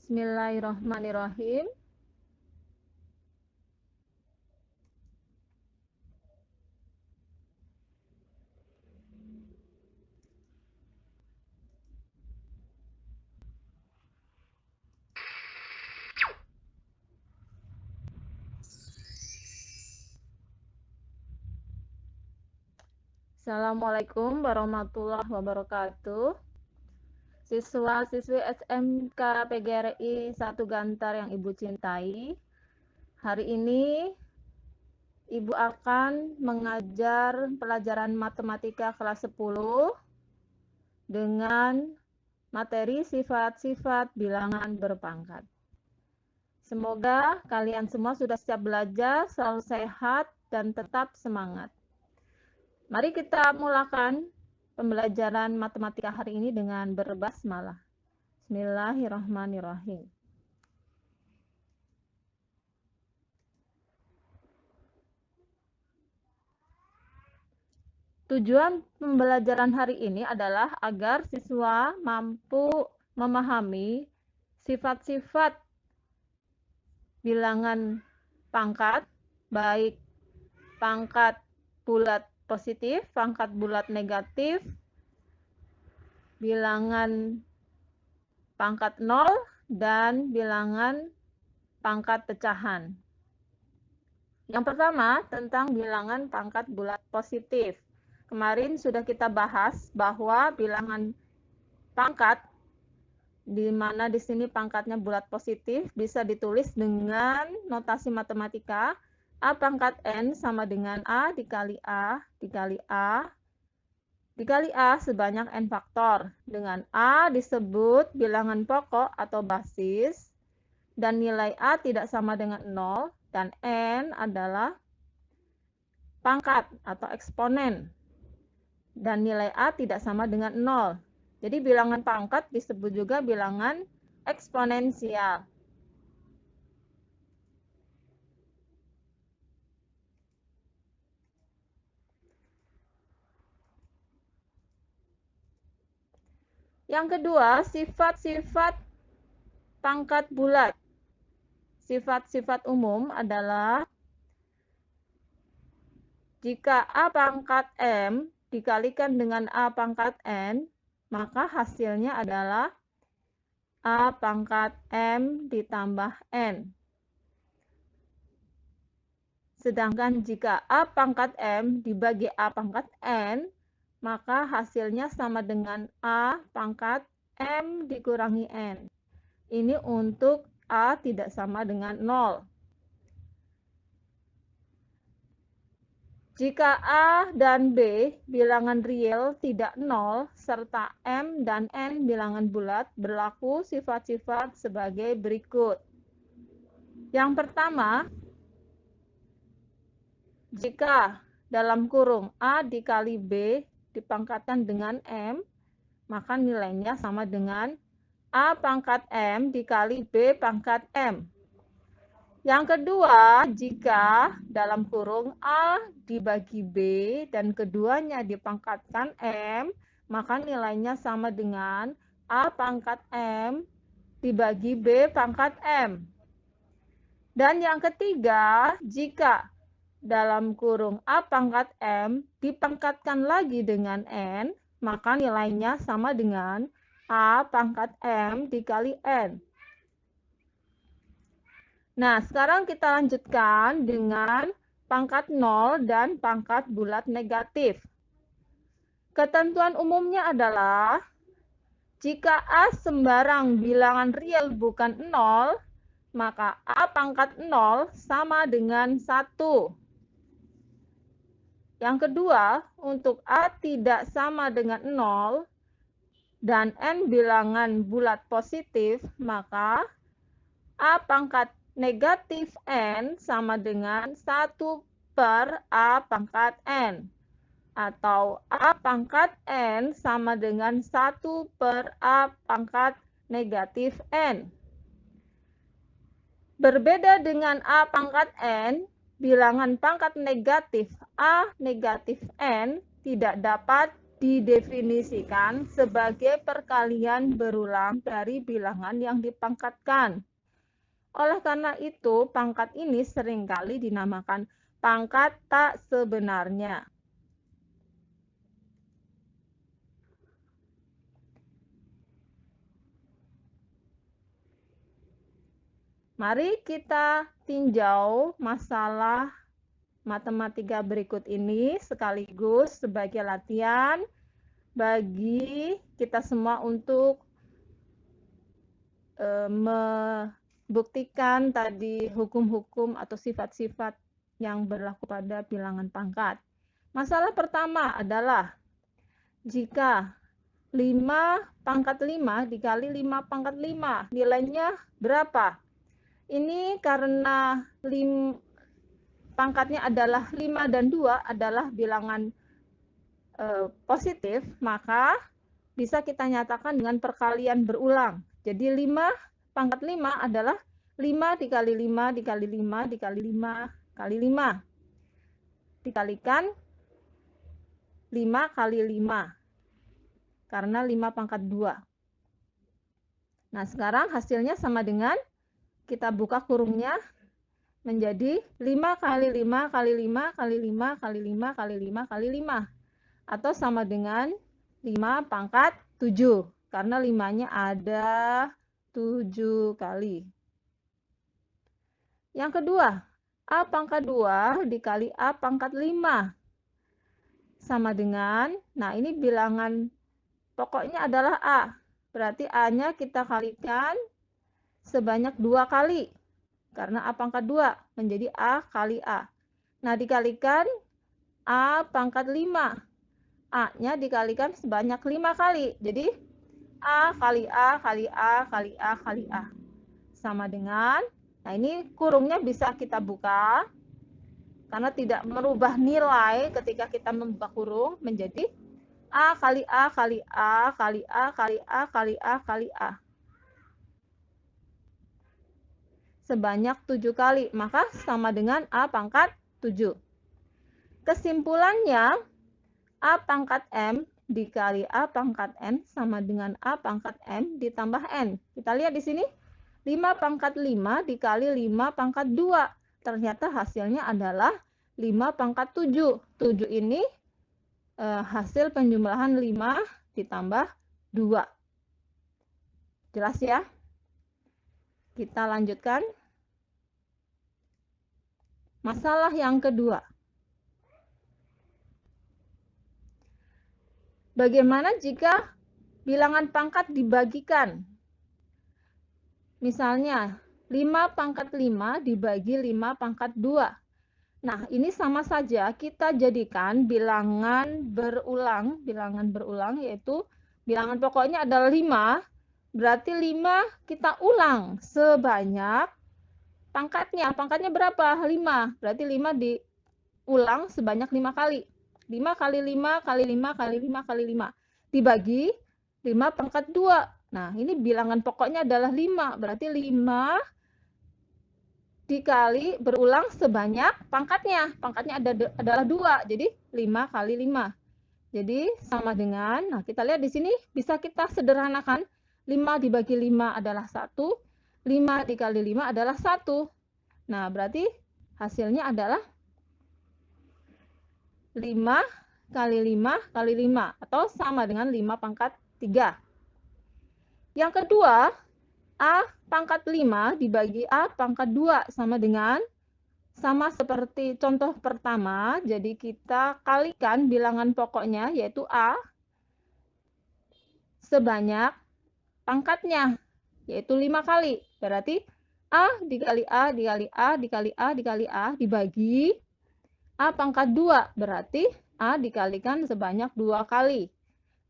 Bismillahirrahmanirrahim. Assalamualaikum warahmatullahi wabarakatuh. Siswa-siswi SMK PGRI 1 Gantar yang Ibu cintai, hari ini Ibu akan mengajar pelajaran matematika kelas 10 dengan materi sifat-sifat bilangan berpangkat. Semoga kalian semua sudah siap belajar, selalu sehat, dan tetap semangat. Mari kita mulakan pembelajaran matematika hari ini dengan berbasmalah. Bismillahirrahmanirrahim. Tujuan pembelajaran hari ini adalah agar siswa mampu memahami sifat-sifat bilangan pangkat, baik pangkat bulat positif, pangkat bulat negatif, bilangan pangkat 0, dan bilangan pangkat pecahan. Yang pertama, tentang bilangan pangkat bulat positif. Kemarin sudah kita bahas bahwa bilangan pangkat, di mana di sini pangkatnya bulat positif, bisa ditulis dengan notasi matematika A pangkat N sama dengan A dikali A dikali A dikali A sebanyak N faktor. Dengan A disebut bilangan pokok atau basis, dan nilai A tidak sama dengan 0, dan N adalah pangkat atau eksponen, dan nilai A tidak sama dengan 0. Jadi bilangan pangkat disebut juga bilangan eksponensial. Yang kedua, sifat-sifat pangkat bulat. Sifat-sifat umum adalah jika A pangkat M dikalikan dengan A pangkat N, maka hasilnya adalah A pangkat M ditambah N. Sedangkan jika A pangkat M dibagi A pangkat N, maka hasilnya sama dengan A pangkat M dikurangi N. Ini untuk A tidak sama dengan 0. Jika A dan B bilangan real tidak 0, serta M dan N bilangan bulat, berlaku sifat-sifat sebagai berikut. Yang pertama, jika dalam kurung A dikali B dipangkatkan dengan M, maka nilainya sama dengan A pangkat M dikali B pangkat M. Yang kedua, jika dalam kurung A dibagi B dan keduanya dipangkatkan M, maka nilainya sama dengan A pangkat M dibagi B pangkat M. Dan yang ketiga, jika dalam kurung A pangkat M dipangkatkan lagi dengan N, maka nilainya sama dengan A pangkat M dikali N. Nah, sekarang kita lanjutkan dengan pangkat 0 dan pangkat bulat negatif. Ketentuan umumnya adalah jika A sembarang bilangan real bukan 0, maka A pangkat 0 sama dengan 1. Yang kedua, untuk A tidak sama dengan 0 dan N bilangan bulat positif, maka A pangkat negatif N sama dengan 1 per A pangkat N. Atau A pangkat N sama dengan 1 per A pangkat negatif N. Berbeda dengan A pangkat N, bilangan pangkat negatif A negatif N tidak dapat didefinisikan sebagai perkalian berulang dari bilangan yang dipangkatkan. Oleh karena itu, pangkat ini seringkali dinamakan pangkat tak sebenarnya. Mari kita tinjau masalah matematika berikut ini sekaligus sebagai latihan bagi kita semua untuk membuktikan tadi hukum-hukum atau sifat-sifat yang berlaku pada bilangan pangkat. Masalah pertama adalah jika 5 pangkat 5 dikali 5 pangkat 5, nilainya berapa? Ini karena pangkatnya adalah 5 dan 2 adalah bilangan positif, maka bisa kita nyatakan dengan perkalian berulang. Jadi 5 pangkat 5 adalah 5 dikali 5 dikali 5 dikali 5 kali 5. Dikalikan 5 kali 5. Karena 5 pangkat 2. Nah, sekarang hasilnya sama dengan kita buka kurungnya menjadi 5 kali 5 kali 5 kali 5 kali 5 kali 5 kali 5. Atau sama dengan 5 pangkat 7. Karena 5-nya ada 7 kali. Yang kedua, A pangkat 2 dikali A pangkat 5. Sama dengan, nah ini bilangan pokoknya adalah A. Berarti A-nya kita kalikan sebanyak 2 kali. Karena A pangkat 2 menjadi A kali A. Nah, dikalikan A pangkat 5. A-nya dikalikan sebanyak 5 kali. Jadi, A kali A kali A kali A kali A. Sama dengan, nah ini kurungnya bisa kita buka. Karena tidak merubah nilai ketika kita membuka kurung menjadi A kali A kali A kali A kali A kali A kali A. Sebanyak 7 kali, maka sama dengan A pangkat 7. Kesimpulannya, A pangkat M dikali A pangkat N sama dengan A pangkat M ditambah N. Kita lihat di sini, 5 pangkat 5 dikali 5 pangkat 2. Ternyata hasilnya adalah 5 pangkat 7. 7 ini hasil penjumlahan 5 ditambah 2. Jelas ya? Kita lanjutkan. Masalah yang kedua. Bagaimana jika bilangan pangkat dibagikan? Misalnya, 5 pangkat 5 dibagi 5 pangkat 2. Nah, ini sama saja kita jadikan bilangan berulang yaitu bilangan pokoknya adalah 5, berarti 5 kita ulang sebanyak pangkatnya. Pangkatnya berapa? 5, berarti 5 diulang sebanyak 5 kali. 5 kali 5 kali 5 kali 5 kali 5. Dibagi 5 pangkat 2. Nah, ini bilangan pokoknya adalah 5, berarti 5 dikali berulang sebanyak pangkatnya. Pangkatnya adalah 2, jadi 5 kali 5. Jadi sama dengan, nah kita lihat di sini bisa kita sederhanakan. 5 dibagi 5 adalah 1, 5 dikali 5 adalah 1. Nah, berarti hasilnya adalah 5 kali 5 kali 5, atau sama dengan 5 pangkat 3. Yang kedua, A pangkat 5 dibagi A pangkat 2 sama seperti contoh pertama. Jadi kita kalikan bilangan pokoknya yaitu A sebanyak pangkatnya yaitu 5 kali. Berarti A dikali A dikali A dikali A dikali A dibagi A pangkat 2. Berarti A dikalikan sebanyak 2 kali.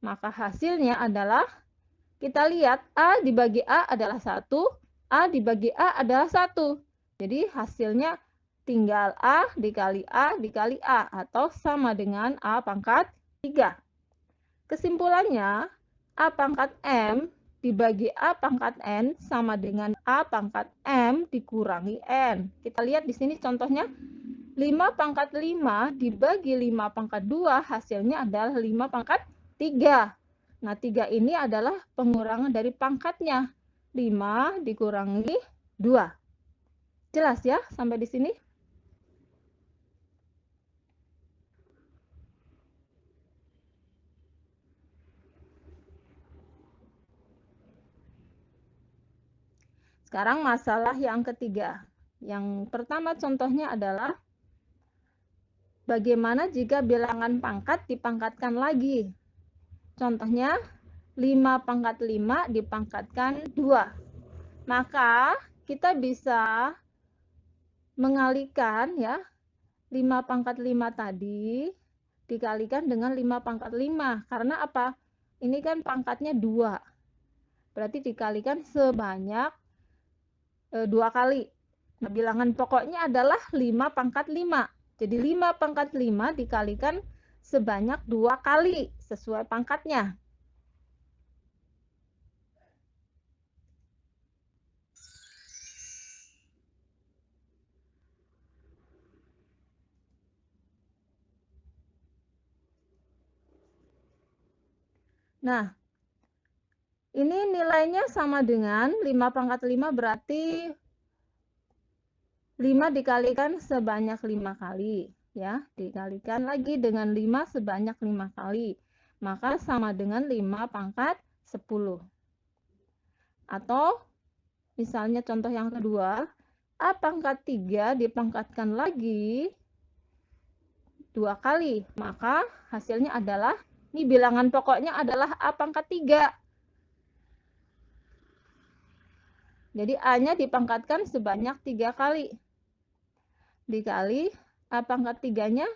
Maka hasilnya adalah, kita lihat A dibagi A adalah 1, A dibagi A adalah 1. Jadi hasilnya tinggal A dikali A dikali A, atau sama dengan A pangkat 3. Kesimpulannya, A pangkat M dibagi A pangkat N sama dengan A pangkat M dikurangi N. Kita lihat di sini contohnya, 5 pangkat 5 dibagi 5 pangkat 2 hasilnya adalah 5 pangkat 3. Nah, 3 ini adalah pengurangan dari pangkatnya. 5 dikurangi 2. Jelas ya sampai di sini? Sekarang masalah yang ketiga. Yang pertama contohnya adalah bagaimana jika bilangan pangkat dipangkatkan lagi. Contohnya 5 pangkat 5 dipangkatkan 2. Maka kita bisa mengalihkan ya 5 pangkat 5 tadi dikalikan dengan 5 pangkat 5. Karena apa? Ini kan pangkatnya 2. Berarti dikalikan sebanyak 2 kali. Nah, bilangan pokoknya adalah 5 pangkat 5. Jadi 5 pangkat 5 dikalikan sebanyak 2 kali sesuai pangkatnya. Nah, ini nilainya sama dengan 5 pangkat 5 berarti 5 dikalikan sebanyak 5 kali. Ya, dikalikan lagi dengan 5 sebanyak 5 kali. Maka sama dengan 5 pangkat 10. Atau misalnya contoh yang kedua, A pangkat 3 dipangkatkan lagi 2 kali. Maka hasilnya adalah, ini bilangan pokoknya adalah A pangkat 3. Jadi A-nya dipangkatkan sebanyak 3 kali. Dikali A pangkat 3-nya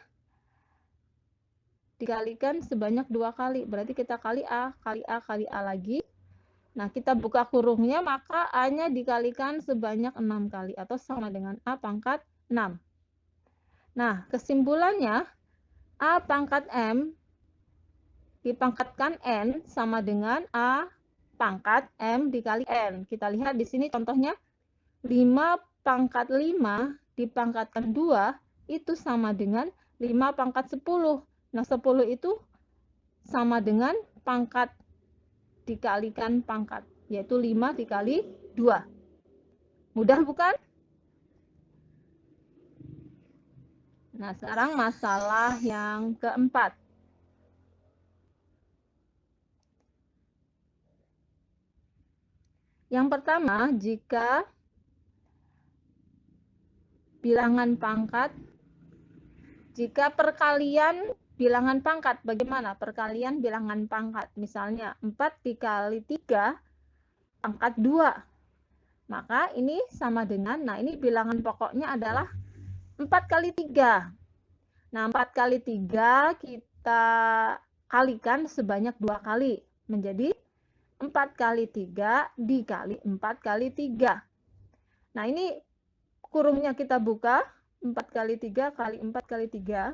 dikalikan sebanyak 2 kali. Berarti kita kali A, kali A, kali A lagi. Nah, kita buka kurungnya, maka A-nya dikalikan sebanyak 6 kali. Atau sama dengan A pangkat 6. Nah, kesimpulannya, A pangkat M dipangkatkan N sama dengan A pangkat M dikali N. Kita lihat di sini contohnya, 5 pangkat 5 dipangkatkan 2 itu sama dengan 5 pangkat 10. Nah, 10 itu sama dengan pangkat dikalikan pangkat, yaitu 5 dikali 2. Mudah bukan? Nah, sekarang masalah yang keempat. Yang pertama, jika bilangan pangkat, jika perkalian bilangan pangkat, bagaimana perkalian bilangan pangkat? Misalnya 4 dikali 3 pangkat 2. Maka ini sama dengan, nah ini bilangan pokoknya adalah 4 kali 3. Nah, 4 kali 3 kita kalikan sebanyak 2 kali. Menjadi 4 kali 3 dikali 4 kali 3. Nah, ini kurungnya kita buka. 4 kali 3 kali 4 kali 3.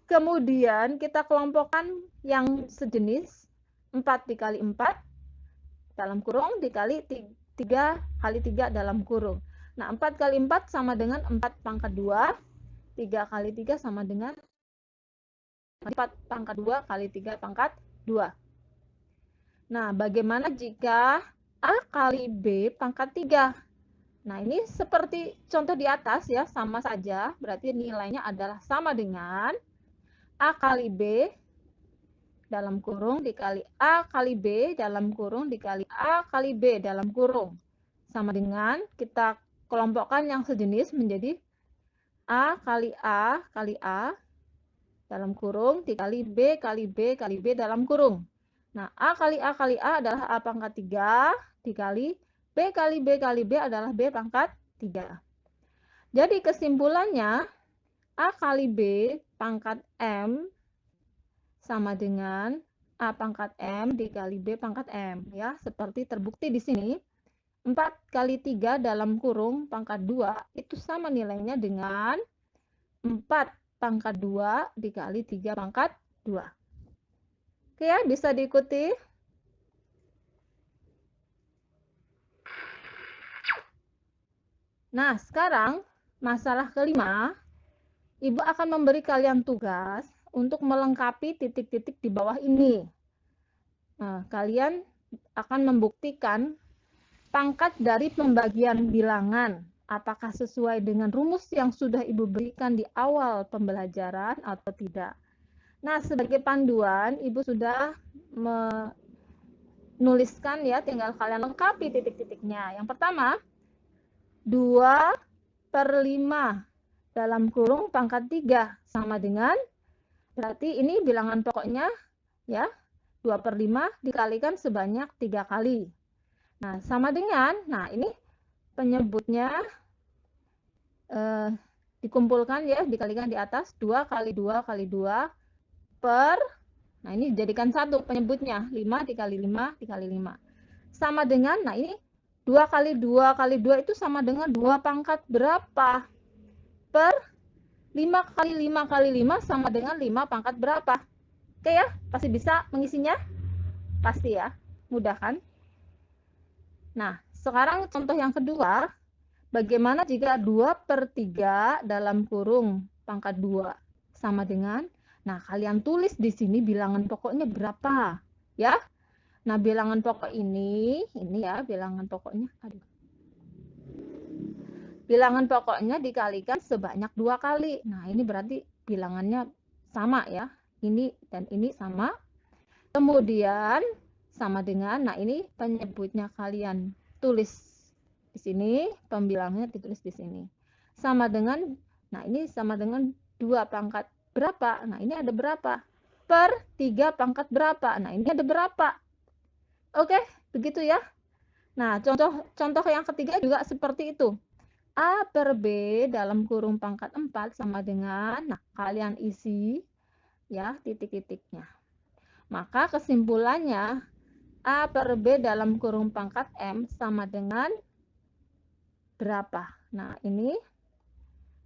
Kemudian kita kelompokkan yang sejenis. 4 dikali 4 dalam kurung dikali 3 kali 3 dalam kurung. Nah, 4 kali 4 sama dengan 4 pangkat 2. 3 kali 3 sama dengan 4 pangkat 2 kali 3 pangkat 2. Nah, bagaimana jika A kali B pangkat 3? Nah, ini seperti contoh di atas ya, sama saja. Berarti nilainya adalah sama dengan A kali B dalam kurung dikali A kali B dalam kurung dikali A kali B dalam kurung. Sama dengan kita kelompokkan yang sejenis menjadi A kali A kali A dalam kurung dikali B kali B kali B dalam kurung. Nah, A kali A kali A adalah A pangkat 3 dikali B kali B kali B adalah B pangkat 3. Jadi kesimpulannya A kali B pangkat M sama dengan A pangkat M dikali B pangkat M. Ya, seperti terbukti di sini. 4 kali 3 dalam kurung pangkat 2 itu sama nilainya dengan 4 pangkat 2 dikali 3 pangkat 2. Oke ya, bisa diikuti. Nah, sekarang masalah kelima, Ibu akan memberi kalian tugas untuk melengkapi titik-titik di bawah ini. Nah, kalian akan membuktikan pangkat dari pembagian bilangan. Apakah sesuai dengan rumus yang sudah Ibu berikan di awal pembelajaran atau tidak. Nah, sebagai panduan, Ibu sudah menuliskan ya, tinggal kalian lengkapi titik-titiknya. Yang pertama, 2/5 dalam kurung pangkat 3 sama dengan, berarti ini bilangan pokoknya ya, 2/5 dikalikan sebanyak 3 kali. Nah, sama dengan, nah ini penyebutnya dikumpulkan ya, dikalikan di atas 2 kali 2 kali 2 per, nah ini dijadikan satu penyebutnya, 5 dikali 5 dikali 5. Sama dengan, nah ini 2 kali 2 kali 2 itu sama dengan 2 pangkat berapa? Per 5 kali 5 kali 5 sama dengan 5 pangkat berapa? Oke ya, pasti bisa mengisinya? Pasti ya, mudah kan? Nah, sekarang contoh yang kedua, bagaimana jika 2/3 dalam kurung pangkat 2 sama dengan, nah kalian tulis di sini bilangan pokoknya berapa, ya. Nah, bilangan pokok ini ya bilangan pokoknya, aduh. Bilangan pokoknya dikalikan sebanyak 2 kali. Nah, ini berarti bilangannya sama ya. Ini dan ini sama. Kemudian sama dengan, nah ini penyebutnya kalian tulis di sini, pembilangnya ditulis di sini. Sama dengan, nah ini sama dengan 2 pangkat berapa? Nah, ini ada berapa? Per 3 pangkat berapa? Nah, ini ada berapa? Oke, begitu ya. Nah, contoh yang ketiga juga seperti itu. A per B dalam kurung pangkat 4 sama dengan, nah kalian isi ya titik-titiknya. Maka kesimpulannya A per B dalam kurung pangkat M sama dengan berapa? Nah, ini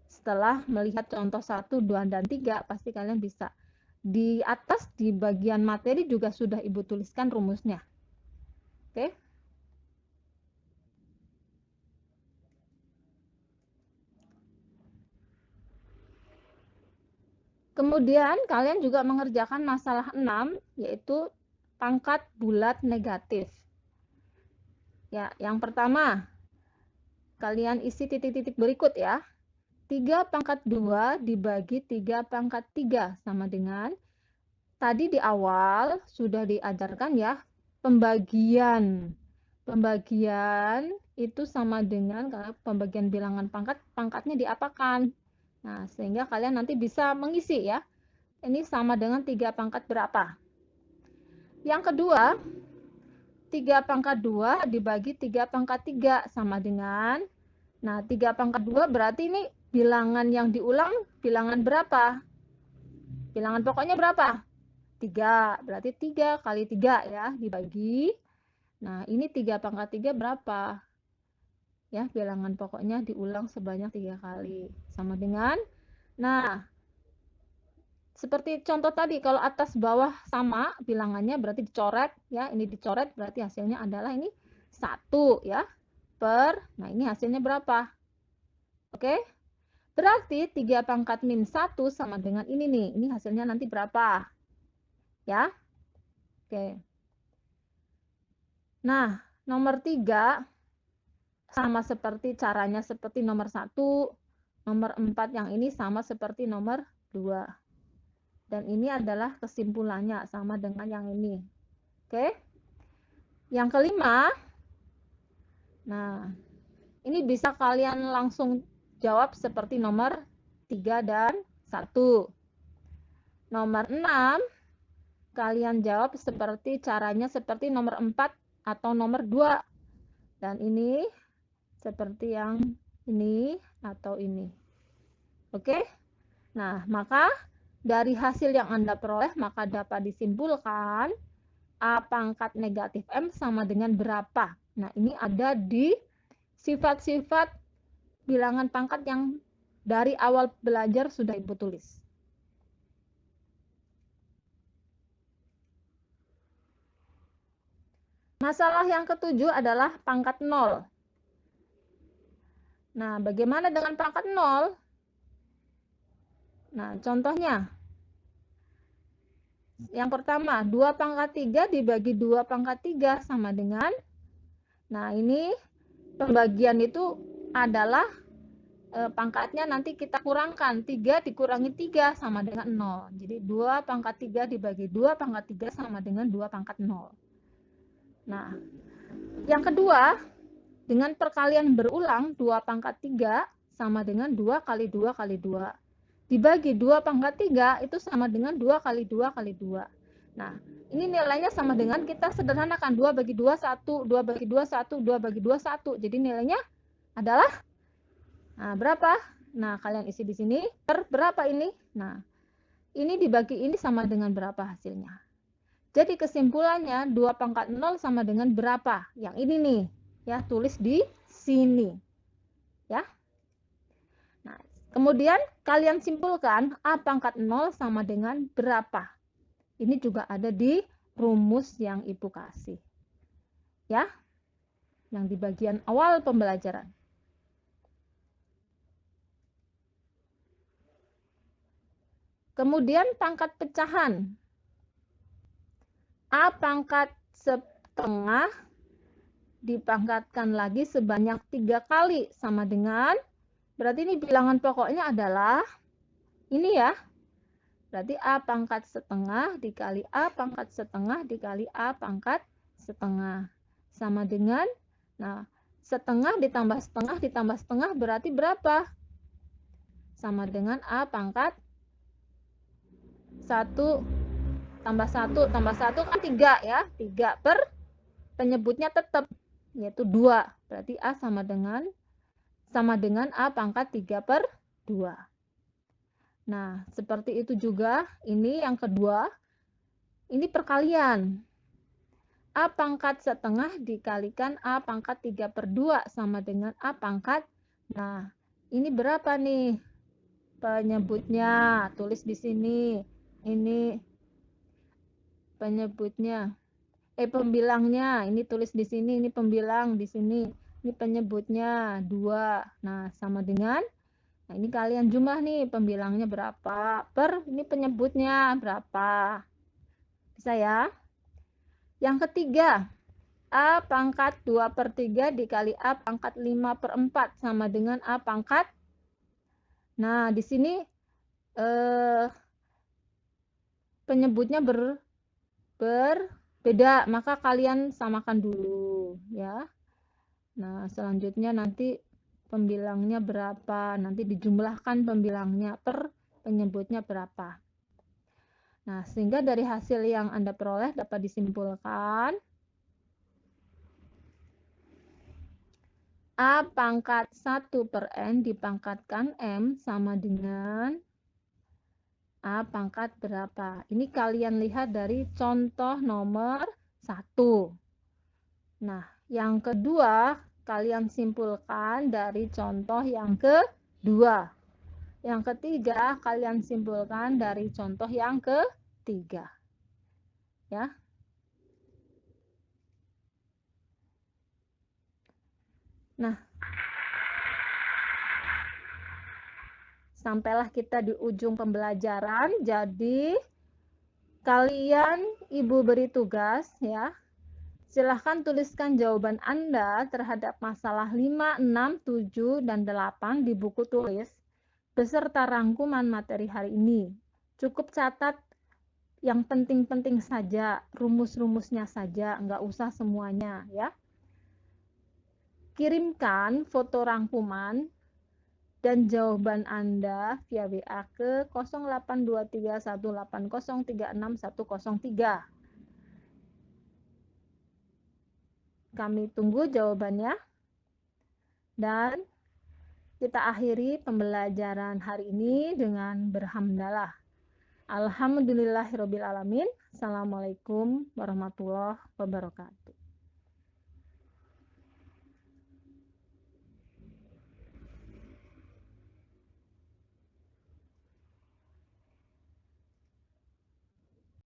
setelah melihat contoh 1, 2, dan 3, pasti kalian bisa. Di atas, di bagian materi juga sudah Ibu tuliskan rumusnya. Oke? Kemudian kalian juga mengerjakan masalah 6, yaitu pangkat bulat negatif. Ya, yang pertama, kalian isi titik-titik berikut ya. 3 pangkat 2 dibagi 3 pangkat 3 sama dengan, tadi di awal sudah diajarkan ya, pembagian. Pembagian itu sama dengan, pembagian bilangan pangkat, pangkatnya diapakan. Nah, sehingga kalian nanti bisa mengisi ya. Ini sama dengan 3 pangkat berapa. Yang kedua, 3 pangkat 2 dibagi 3 pangkat 3 sama dengan, nah 3 pangkat 2 berarti ini bilangan yang diulang bilangan berapa? Bilangan pokoknya berapa? 3, berarti 3 kali 3 ya, dibagi. Nah ini 3 pangkat 3 berapa? Ya, bilangan pokoknya diulang sebanyak 3 kali. Sama dengan, nah seperti contoh tadi, kalau atas bawah sama bilangannya berarti dicoret ya, ini dicoret berarti hasilnya adalah ini 1 ya, per, nah ini hasilnya berapa? Oke, berarti 3 pangkat min 1 sama dengan ini nih, ini hasilnya nanti berapa? Ya, oke. Nah, nomor 3 sama seperti caranya seperti nomor 1, nomor 4 yang ini sama seperti nomor 2. Dan ini adalah kesimpulannya sama dengan yang ini. Oke. Yang kelima, nah ini bisa kalian langsung jawab seperti nomor 3 dan 1. Nomor 6, kalian jawab seperti caranya seperti nomor 4 atau nomor 2. Dan ini seperti yang ini atau ini. Oke? Nah, maka dari hasil yang Anda peroleh, maka dapat disimpulkan A pangkat negatif M sama dengan berapa. Nah, ini ada di sifat-sifat bilangan pangkat yang dari awal belajar sudah Ibu tulis. Masalah yang ketujuh adalah pangkat 0. Nah, bagaimana dengan pangkat 0? Nah, contohnya, Yang pertama, 2 pangkat 3 dibagi 2 pangkat 3 sama dengan, nah ini pembagian itu adalah pangkatnya nanti kita kurangkan, 3 dikurangi 3 sama dengan 0. Jadi 2 pangkat 3 dibagi 2 pangkat 3 sama dengan 2 pangkat 0. Nah, yang kedua, dengan perkalian berulang 2 pangkat 3 sama dengan 2 kali 2 kali 2. Dibagi 2 pangkat 3 itu sama dengan 2 kali 2 kali 2. Nah, ini nilainya sama dengan kita sederhanakan 2 bagi 2, 1, 2 bagi 2, 1, 2 bagi 2, 1. Jadi nilainya adalah, nah berapa? Nah, kalian isi di sini, per berapa ini? Nah, ini dibagi ini sama dengan berapa hasilnya? Jadi kesimpulannya 2 pangkat 0 sama dengan berapa? Yang ini nih, ya tulis di sini. Ya. Nah, kemudian kalian simpulkan A pangkat 0 sama dengan berapa? Ini juga ada di rumus yang Ibu kasih. Ya. Yang di bagian awal pembelajaran. Kemudian pangkat pecahan. A pangkat setengah dipangkatkan lagi sebanyak 3 kali sama dengan, berarti ini bilangan pokoknya adalah ini ya. Berarti A pangkat setengah dikali A pangkat setengah dikali A pangkat setengah. Sama dengan, nah setengah ditambah setengah berarti berapa? Sama dengan A pangkat 1 tambah 1 tambah 1 kan 3 ya. 3 per penyebutnya tetap yaitu 2. Berarti A sama dengan A pangkat 3 per 2. Nah, seperti itu juga. Ini yang kedua. Ini perkalian. A pangkat setengah dikalikan A pangkat 3 per 2 sama dengan A pangkat. Nah, ini berapa nih penyebutnya? Tulis di sini. Ini penyebutnya. Pembilangnya. Ini tulis di sini. Ini pembilang di sini. Ini penyebutnya 2. Nah, sama dengan, nah ini kalian jumlah nih pembilangnya berapa per ini penyebutnya berapa. Bisa ya? Yang ketiga, A pangkat 2 per 3 dikali A pangkat 5 per 4 sama dengan A pangkat. Nah, di sini penyebutnya berbeda, maka kalian samakan dulu ya. Nah, selanjutnya nanti pembilangnya berapa, nanti dijumlahkan pembilangnya per penyebutnya berapa. Nah, sehingga dari hasil yang Anda peroleh dapat disimpulkan A pangkat 1 per N dipangkatkan M sama dengan A pangkat berapa. Ini kalian lihat dari contoh nomor 1. Nah, yang kedua, kalian simpulkan dari contoh yang kedua. Yang ketiga, kalian simpulkan dari contoh yang ketiga. Ya. Nah, sampailah kita di ujung pembelajaran. Jadi, kalian Ibu beri tugas ya. Silahkan tuliskan jawaban Anda terhadap masalah 5, 6, 7, dan 8 di buku tulis beserta rangkuman materi hari ini. Cukup catat yang penting-penting saja, rumus-rumusnya saja, nggak usah semuanya ya. Kirimkan foto rangkuman dan jawaban Anda via WA ke 082318036103. Kami tunggu jawabannya. Dan kita akhiri pembelajaran hari ini dengan berhamdalah. Alhamdulillahirrabbilalamin. Assalamualaikum warahmatullahi wabarakatuh.